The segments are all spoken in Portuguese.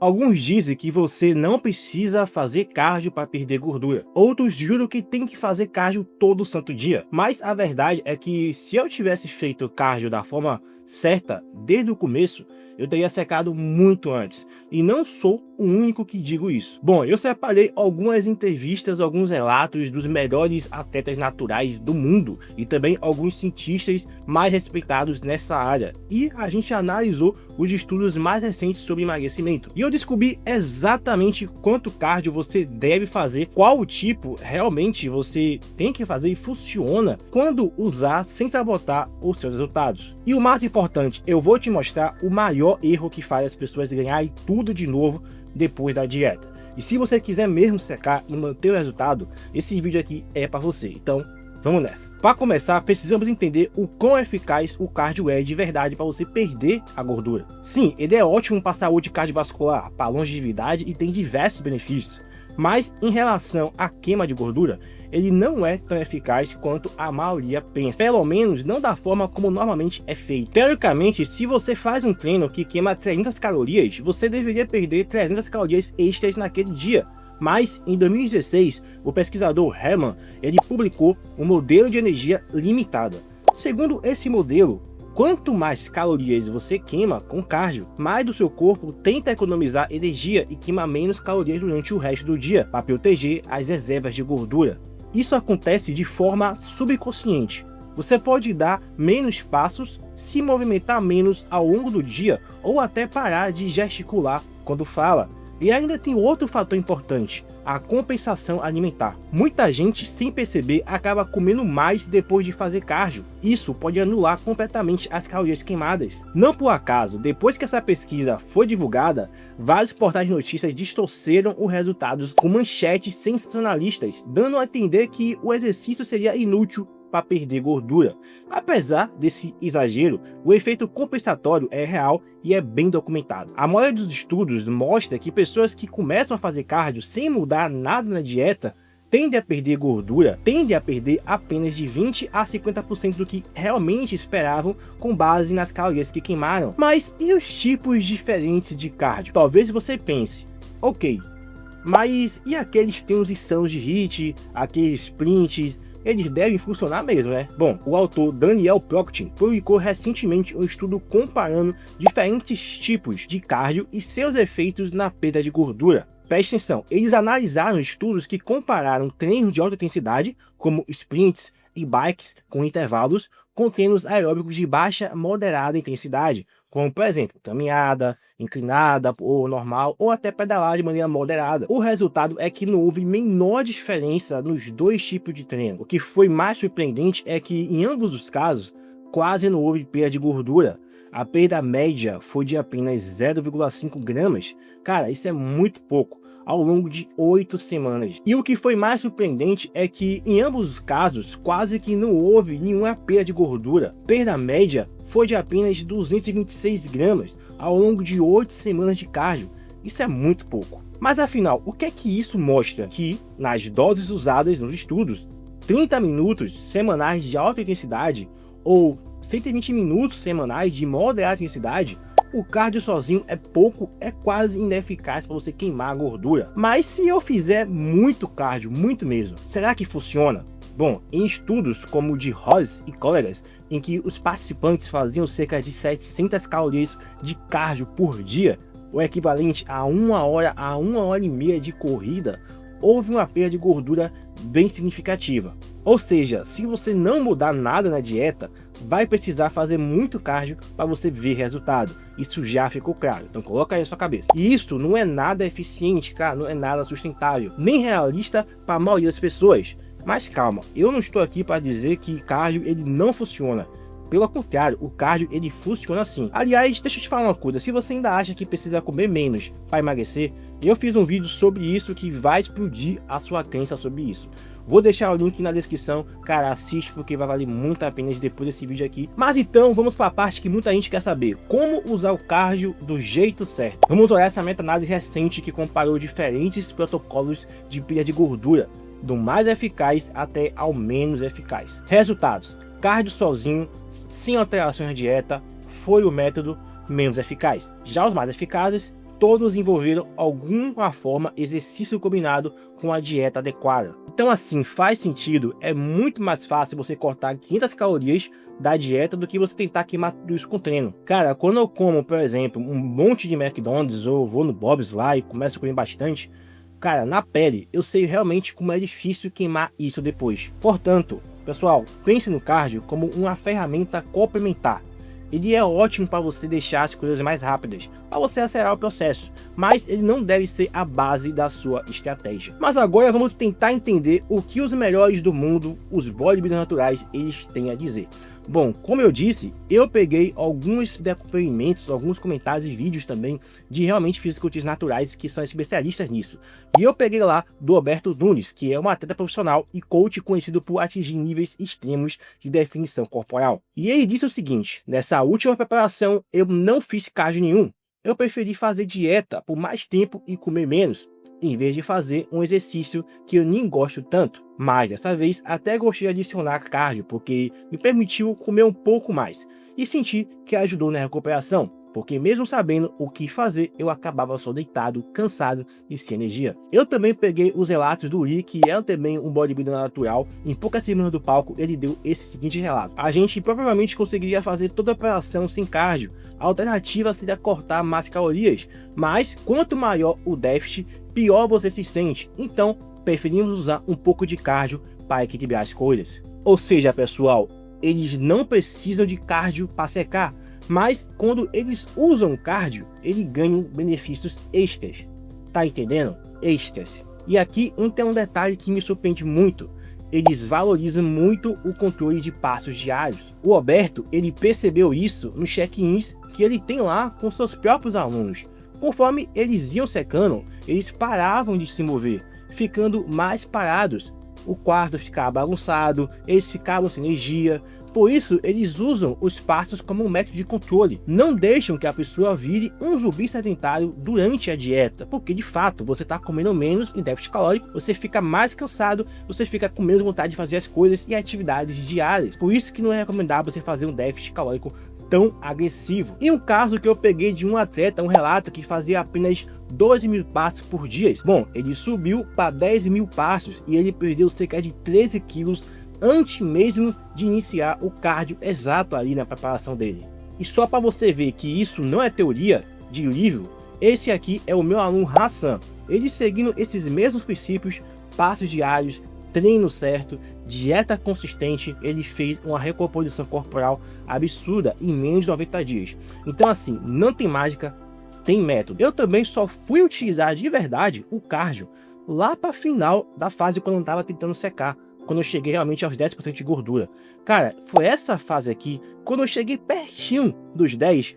Alguns dizem que você não precisa fazer cardio para perder gordura. Outros juram que tem que fazer cardio todo santo dia. Mas a verdade é que se eu tivesse feito cardio da forma certa desde o começo, eu teria secado muito antes. E não sou o único que digo isso. Bom, eu separei algumas entrevistas, alguns relatos dos melhores atletas naturais do mundo e também alguns cientistas mais respeitados nessa área. E a gente analisou os estudos mais recentes sobre emagrecimento. E eu descobri exatamente quanto cardio você deve fazer, qual tipo realmente você tem que fazer e funciona quando usar sem sabotar os seus resultados. E o mais importante, eu vou te mostrar o maior erro que faz as pessoas ganharem tudo de novo depois da dieta. E se você quiser mesmo secar e manter o resultado, esse vídeo aqui é para você. Então, vamos nessa. Para começar, precisamos entender o quão eficaz o cardio é de verdade para você perder a gordura. Sim, ele é ótimo para a saúde cardiovascular, para a longevidade e tem diversos benefícios. Mas em relação à queima de gordura, ele não é tão eficaz quanto a maioria pensa. Pelo menos não da forma como normalmente é feito. Teoricamente, se você faz um treino que queima 300 calorias, você deveria perder 300 calorias extras naquele dia. Mas em 2016, o pesquisador Herman, ele publicou um modelo de energia limitada. Segundo esse modelo, quanto mais calorias você queima com cardio, mais do seu corpo tenta economizar energia e queima menos calorias durante o resto do dia, para proteger as reservas de gordura. Isso acontece de forma subconsciente. Você pode dar menos passos, se movimentar menos ao longo do dia ou até parar de gesticular quando fala. E ainda tem outro fator importante, a compensação alimentar. Muita gente, sem perceber, acaba comendo mais depois de fazer cardio. Isso pode anular completamente as calorias queimadas. Não por acaso, depois que essa pesquisa foi divulgada, vários portais de notícias distorceram os resultados com manchetes sensacionalistas, dando a entender que o exercício seria inútil para perder gordura. Apesar desse exagero, o efeito compensatório é real e é bem documentado. A maioria dos estudos mostra que pessoas que começam a fazer cardio sem mudar nada na dieta tendem a perder gordura, tendem a perder apenas de 20 a 50% do que realmente esperavam com base nas calorias que queimaram. Mas e os tipos diferentes de cardio? Talvez você pense, ok, mas e aqueles treinos e sãos de HIIT, aqueles sprints, eles devem funcionar mesmo, né? Bom, o autor Daniel Proctin publicou recentemente um estudo comparando diferentes tipos de cardio e seus efeitos na perda de gordura. Preste atenção, eles analisaram estudos que compararam treinos de alta intensidade, como sprints e bikes com intervalos, com treinos aeróbicos de baixa a moderada intensidade, como por exemplo, caminhada, inclinada ou normal, ou até pedalar de maneira moderada. O resultado é que não houve menor diferença nos dois tipos de treino. O que foi mais surpreendente é que em ambos os casos, quase não houve perda de gordura. A perda média foi de apenas 0,5 gramas. Cara, isso é muito pouco, ao longo de 8 semanas. E o que foi mais surpreendente é que em ambos os casos, quase que não houve nenhuma perda de gordura. Perda média foi de apenas 226 gramas ao longo de 8 semanas de cardio. Isso é muito pouco. Mas afinal, o que é que isso mostra? Que nas doses usadas nos estudos, 30 minutos semanais de alta intensidade ou 120 minutos semanais de moderada intensidade, o cardio sozinho é pouco, é quase ineficaz para você queimar a gordura. Mas se eu fizer muito cardio, muito mesmo, será que funciona? Bom, em estudos como o de Ross e colegas, em que os participantes faziam cerca de 700 calorias de cardio por dia, o equivalente a 1 hora a 1h30 de corrida, houve uma perda de gordura bem significativa. Ou seja, se você não mudar nada na dieta, vai precisar fazer muito cardio para você ver resultado. Isso já ficou claro, então coloca aí na sua cabeça. E isso não é nada eficiente, cara, não é nada sustentável, nem realista para a maioria das pessoas. Mas calma, eu não estou aqui para dizer que cardio ele não funciona. Pelo contrário, o cardio ele funciona sim. Aliás, deixa eu te falar uma coisa, se você ainda acha que precisa comer menos para emagrecer, eu fiz um vídeo sobre isso que vai explodir a sua crença sobre isso. Vou deixar o link na descrição, cara, assiste porque vai valer muito a pena depois desse vídeo aqui. Mas então, vamos para a parte que muita gente quer saber, como usar o cardio do jeito certo. Vamos olhar essa meta-análise recente que comparou diferentes protocolos de perda de gordura, do mais eficaz até ao menos eficaz. Resultados: cardio sozinho, sem alterações na dieta, foi o método menos eficaz. Já os mais eficazes, todos envolveram alguma forma exercício combinado com a dieta adequada. Então assim, faz sentido, é muito mais fácil você cortar 500 calorias da dieta do que você tentar queimar tudo isso com treino. Cara, quando eu como, por exemplo, um monte de McDonald's ou vou no Bob's lá e começo a comer bastante, cara, na pele, eu sei realmente como é difícil queimar isso depois. Portanto, pessoal, pense no cardio como uma ferramenta complementar. Ele é ótimo para você deixar as coisas mais rápidas, para você acelerar o processo, mas ele não deve ser a base da sua estratégia. Mas agora vamos tentar entender o que os melhores do mundo, os bodybuilders naturais, eles têm a dizer. Bom, como eu disse, eu peguei alguns depoimentos, alguns comentários e vídeos também de realmente fisiculturistas naturais que são especialistas nisso. E eu peguei lá do Alberto Nunes, que é um atleta profissional e coach conhecido por atingir níveis extremos de definição corporal. E ele disse o seguinte: nessa última preparação eu não fiz cardio nenhum. Eu preferi fazer dieta por mais tempo e comer menos, em vez de fazer um exercício que eu nem gosto tanto. Mas dessa vez até gostei de adicionar cardio, porque me permitiu comer um pouco mais. E senti que ajudou na recuperação, porque mesmo sabendo o que fazer, eu acabava só deitado, cansado e sem energia. Eu também peguei os relatos do Lee, que é também um bodybuilder natural. Em poucas semanas do palco, ele deu esse seguinte relato: a gente provavelmente conseguiria fazer toda a operação sem cardio. A alternativa seria cortar mais calorias, mas quanto maior o déficit, pior você se sente. Então, preferimos usar um pouco de cardio para equilibrar as coisas. Ou seja, pessoal, eles não precisam de cardio para secar, mas quando eles usam cardio, eles ganham benefícios extras. Tá entendendo? Extras. E aqui entra um detalhe que me surpreende muito. Eles valorizam muito o controle de passos diários. O Alberto, ele percebeu isso nos check-ins que ele tem lá com seus próprios alunos. Conforme eles iam secando, eles paravam de se mover, ficando mais parados. O quarto ficava bagunçado, eles ficavam sem energia. Por isso, eles usam os passos como um método de controle. Não deixam que a pessoa vire um zumbi sedentário durante a dieta, porque de fato você está comendo menos em déficit calórico, você fica mais cansado, você fica com menos vontade de fazer as coisas e atividades diárias. Por isso que não é recomendável você fazer um déficit calórico tão agressivo. E um caso que eu peguei de um atleta, um relato que fazia apenas 12.000 passos por dia. Bom, ele subiu para 10.000 passos e ele perdeu cerca de 13 quilos antes mesmo de iniciar o cardio exato ali na preparação dele. E só para você ver que isso não é teoria de livro, esse aqui é o meu aluno Hassan. Ele seguindo esses mesmos princípios, passos diários, treino certo, dieta consistente, ele fez uma recomposição corporal absurda em menos de 90 dias. Então assim, não tem mágica, tem método. Eu também só fui utilizar de verdade o cardio lá para final da fase, quando eu estava tentando secar, quando eu cheguei realmente aos 10% de gordura. Cara, foi essa fase aqui, quando eu cheguei pertinho dos 10,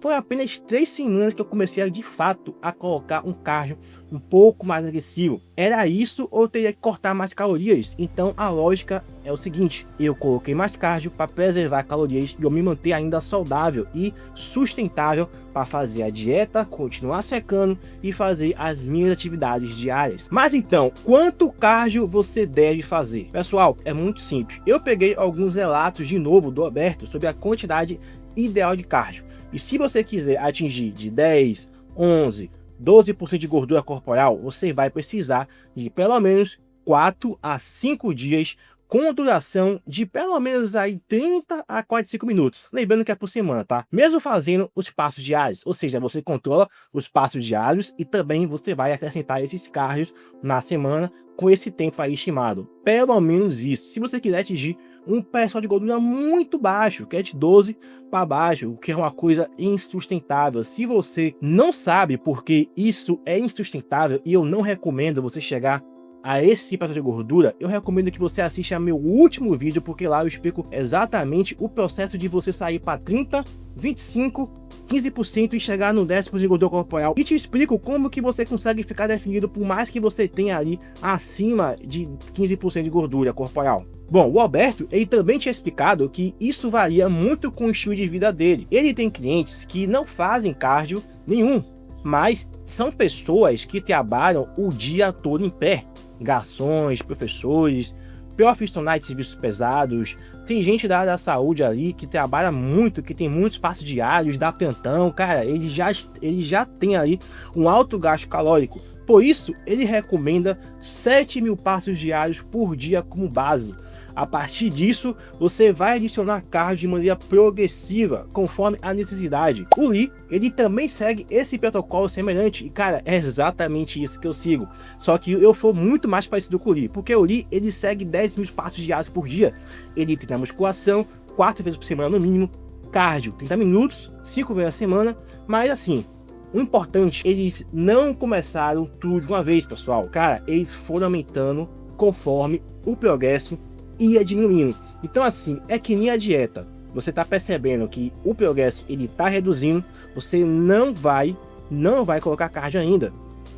foi apenas 3 semanas que eu comecei de fato a colocar um cardio um pouco mais agressivo. Era isso ou eu teria que cortar mais calorias? Então a lógica é o seguinte: eu coloquei mais cardio para preservar calorias e eu me manter ainda saudável e sustentável para fazer a dieta, continuar secando e fazer as minhas atividades diárias. Mas então, quanto cardio você deve fazer? Pessoal, é muito simples. Eu peguei alguns relatos de novo do Alberto sobre a quantidade ideal de cardio. E se você quiser atingir de 10, 11, 12% de gordura corporal, você vai precisar de pelo menos 4 a 5 dias com duração de pelo menos aí 30 a 45 minutos. Lembrando que é por semana, tá? Mesmo fazendo os passos diários, ou seja, você controla os passos diários e também você vai acrescentar esses cardios na semana com esse tempo aí estimado. Pelo menos isso. Se você quiser atingir um percentual de gordura muito baixo, que é de 12 para baixo, o que é uma coisa insustentável. Se você não sabe porque isso é insustentável e eu não recomendo você chegar a esse percentual de gordura, eu recomendo que você assista meu último vídeo, porque lá eu explico exatamente o processo de você sair para 30, 25, 15% e chegar no 10% de gordura corporal. E te explico como que você consegue ficar definido por mais que você tenha ali acima de 15% de gordura corporal. Bom, o Alberto, ele também tinha explicado que isso varia muito com o estilo de vida dele. Ele tem clientes que não fazem cardio nenhum, mas são pessoas que trabalham o dia todo em pé. Garçons, professores, profissionais de serviços pesados, tem gente da área da saúde ali que trabalha muito, que tem muitos passos diários, dá plantão, cara, ele já tem ali um alto gasto calórico. Por isso, ele recomenda 7.000 passos diários por dia como base. A partir disso, você vai adicionar cardio de maneira progressiva, conforme a necessidade. O Lee, ele também segue esse protocolo semelhante, e cara, é exatamente isso que eu sigo. Só que eu for muito mais parecido com o Lee, porque o Lee, ele segue 10.000 passos diários por dia. Ele treina musculação, 4 vezes por semana no mínimo, cardio 30 minutos, 5 vezes a semana, mas assim, o importante, eles não começaram tudo de uma vez, pessoal. Cara, eles foram aumentando conforme o progresso ia diminuindo. Então assim, é que nem a dieta. Você tá percebendo que o progresso ele tá reduzindo, você não vai colocar cardio ainda.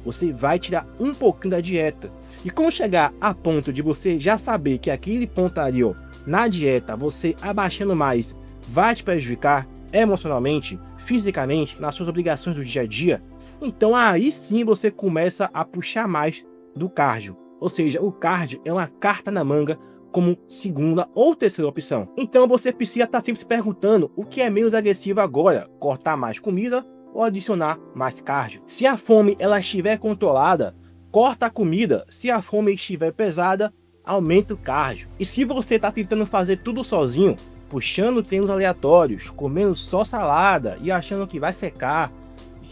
Você vai tirar um pouquinho da dieta. E quando chegar a ponto de você já saber que aquele ponto ali, ó, na dieta, você abaixando mais, vai te prejudicar emocionalmente, fisicamente, nas suas obrigações do dia a dia, então aí sim você começa a puxar mais do cardio. Ou seja, o cardio é uma carta na manga como segunda ou terceira opção. Então você precisa estar sempre se perguntando o que é menos agressivo agora, cortar mais comida ou adicionar mais cardio. Se a fome ela estiver controlada, corta a comida. Se a fome estiver pesada, aumenta o cardio. E se você está tentando fazer tudo sozinho, puxando treinos aleatórios, comendo só salada e achando que vai secar,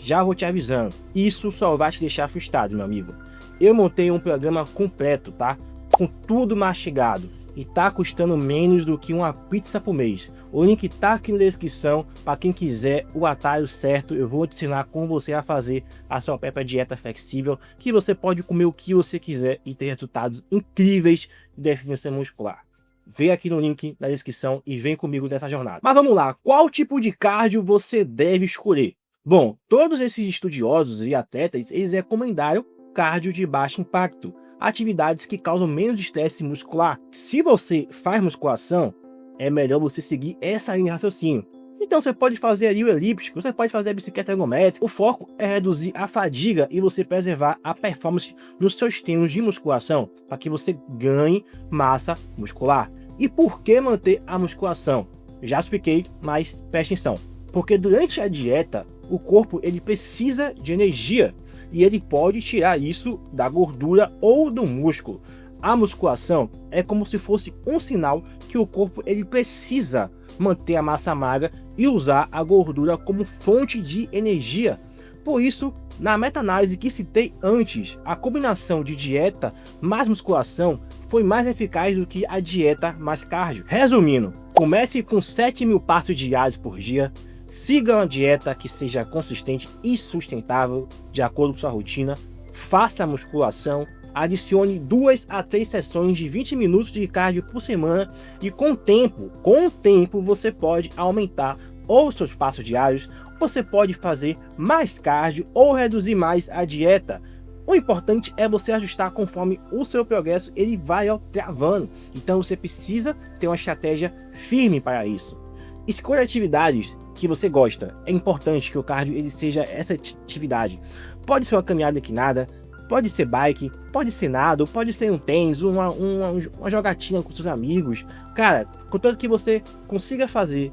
já vou te avisando, isso só vai te deixar frustrado, meu amigo. Eu montei um programa completo, tá? Com tudo mastigado e tá custando menos do que uma pizza por mês. O link tá aqui na descrição para quem quiser o atalho certo. Eu vou te ensinar como você vai fazer a sua própria dieta flexível, que você pode comer o que você quiser e ter resultados incríveis de definição muscular. Vem aqui no link da descrição e vem comigo nessa jornada. Mas vamos lá, qual tipo de cardio você deve escolher? Bom, todos esses estudiosos e atletas, eles recomendaram cardio de baixo impacto, atividades que causam menos estresse muscular. Se você faz musculação, é melhor você seguir essa linha de raciocínio. Então você pode fazer ali o elíptico, você pode fazer a bicicleta ergométrica. O foco é reduzir a fadiga e você preservar a performance nos seus treinos de musculação, para que você ganhe massa muscular. E por que manter a musculação? Já expliquei, mas preste atenção. Porque durante a dieta, o corpo ele precisa de energia e ele pode tirar isso da gordura ou do músculo. A musculação é como se fosse um sinal que o corpo ele precisa manter a massa magra e usar a gordura como fonte de energia. Por isso, na meta-análise que citei antes, a combinação de dieta mais musculação foi mais eficaz do que a dieta mais cardio. Resumindo, comece com 7.000 passos diários por dia, siga uma dieta que seja consistente e sustentável de acordo com sua rotina, faça musculação, adicione 2 a 3 sessões de 20 minutos de cardio por semana e com o tempo você pode aumentar ou seus passos diários, você pode fazer mais cardio ou reduzir mais a dieta. O importante é você ajustar conforme o seu progresso ele vai travando. Então você precisa ter uma estratégia firme para isso. Escolha atividades que você gosta. É importante que o cardio ele seja essa atividade. Pode ser uma caminhada inclinada, pode ser bike, pode ser nado, pode ser um tênis, uma jogatina com seus amigos. Cara, contanto que você consiga fazer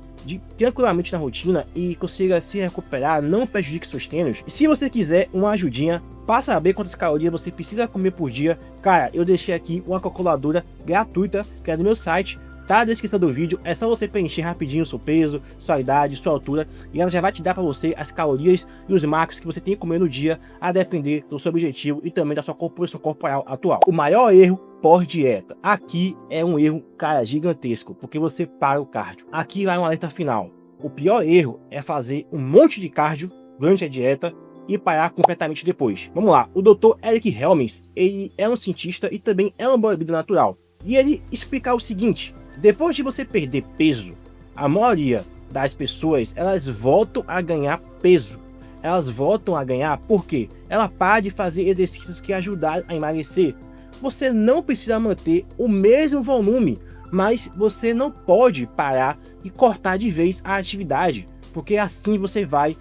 tranquilamente na rotina e consiga se recuperar, não prejudique seus treinos. E se você quiser uma ajudinha para saber quantas calorias você precisa comer por dia, cara, eu deixei aqui uma calculadora gratuita que é do meu site. Tá na descrição do vídeo, é só você preencher rapidinho o seu peso, sua idade, sua altura e ela já vai te dar para você as calorias e os macros que você tem que comer no dia a depender do seu objetivo e também da sua composição corporal atual. O maior erro pós-dieta, aqui é um erro, cara, gigantesco, porque você para o cardio. Aqui vai uma alerta final. O pior erro é fazer um monte de cardio durante a dieta e parar completamente depois. Vamos lá, o Dr. Eric Helms, ele é um cientista e também é um bodybuilder natural. E ele explica o seguinte: depois de você perder peso, a maioria das pessoas, elas voltam a ganhar peso. Elas voltam a ganhar porque ela para de fazer exercícios que ajudaram a emagrecer. Você não precisa manter o mesmo volume, mas você não pode parar e cortar de vez a atividade, porque assim você vai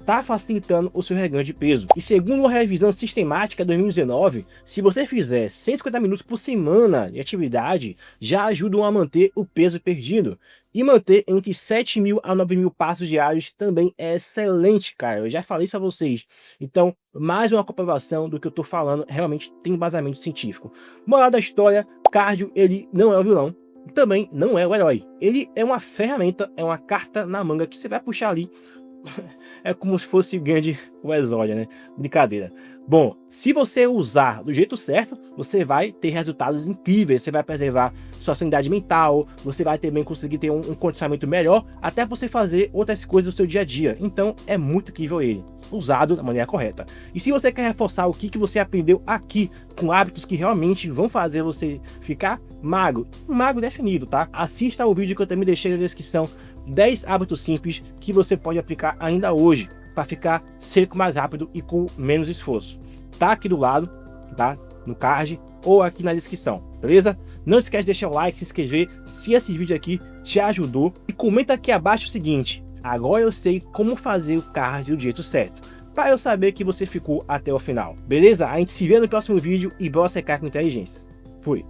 tá facilitando o seu reganho de peso. E segundo uma revisão sistemática de 2019, se você fizer 150 minutos por semana de atividade, já ajudam a manter o peso perdido. E manter entre 7.000 a 9.000 passos diários também é excelente, cara. Eu já falei isso a vocês. Então, mais uma comprovação do que eu tô falando, realmente tem embasamento científico. Moral da história, cardio, ele não é o vilão. Também não é o herói. Ele é uma ferramenta, é uma carta na manga que você vai puxar ali. É como se fosse o grande Exódia, né? Brincadeira. Bom, se você usar do jeito certo, você vai ter resultados incríveis. Você vai preservar sua sanidade mental, você vai também conseguir ter um condicionamento melhor, até você fazer outras coisas do seu dia a dia. Então é muito incrível ele, usado da maneira correta. E se você quer reforçar o que você aprendeu aqui, com hábitos que realmente vão fazer você ficar magro, definido, tá? Assista ao vídeo que eu também deixei na descrição, 10 hábitos simples que você pode aplicar ainda hoje para ficar seco mais rápido e com menos esforço. Tá aqui do lado, tá? No card ou aqui na descrição, beleza? Não esquece de deixar o like, se inscrever se esse vídeo aqui te ajudou e comenta aqui abaixo o seguinte: agora eu sei como fazer o card do jeito certo, para eu saber que você ficou até o final, beleza? A gente se vê no próximo vídeo e bora secar com inteligência. Fui!